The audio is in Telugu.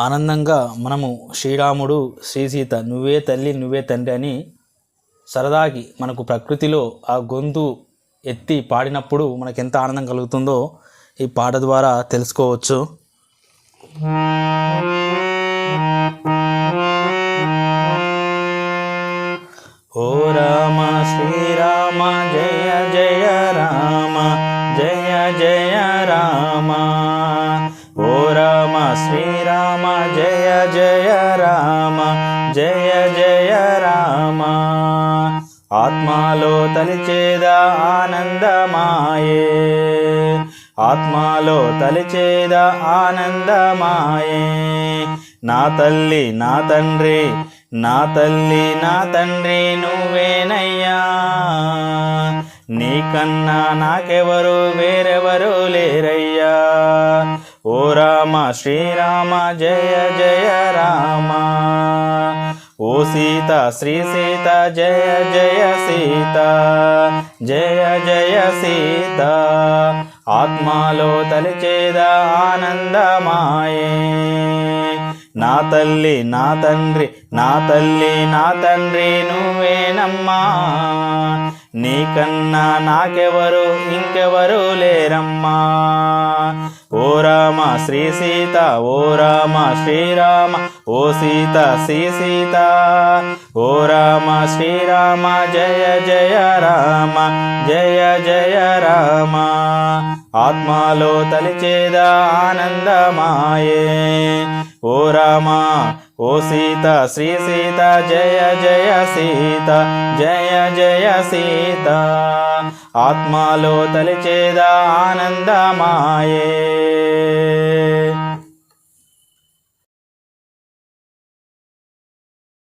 ఆనందంగా మనము శ్రీరాముడు శ్రీ సీత నువ్వే తల్లి నువ్వే తండ్రి అని సరదాకి మనకు ప్రకృతిలో ఆ గొంతు ఎత్తి పాడినప్పుడు మనకు ఎంత ఆనందం కలుగుతుందో ఈ పాట ద్వారా తెలుసుకోవచ్చు. ఓ రామ శ్రీరామ జయ జయ రామ జయ జయ రామ. ఓ రామ శ్రీరామ జయ జయ రామ జయ జయ రామ. ఆత్మలో తలిచేదా ఆనందమాయే, ఆత్మలో తలిచేదా ఆనందమాయే. నా తల్లి నా తండ్రి నా తల్లి నా తండ్రి నువ్వేనయ్యా, నీకన్నా నాకెవరు వేరెవరు లేరయ్యా. ఓ రామ శ్రీరామ జయ జయ రామ. ఓ సీత శ్రీ సీత జయ జయ సీత జయ జయ సీత. ఆత్మలో తలిచేదా ఆనందమాయే. నా తల్లి నా తండ్రి నా తల్లి నా తండ్రి నువ్వేనమ్మా, నీకన్నా నాకెవరు ఇంకెవరు లేరమ్మా. ఓ రామ శ్రీ సీత ఓ రామ శ్రీరామ. ఓ సీత శ్రీ సీత ఓ రామ శ్రీరామ జయ జయ రామ జయ జయ రామ. ఆత్మలో తలిచేదా ఆనందమాయే. ఓ రామ ఓ సీత శ్రీ సీత జయ జయ సీత జయ జయ సీత. ఆత్మలో తలిచేదా ఆనందమాయే.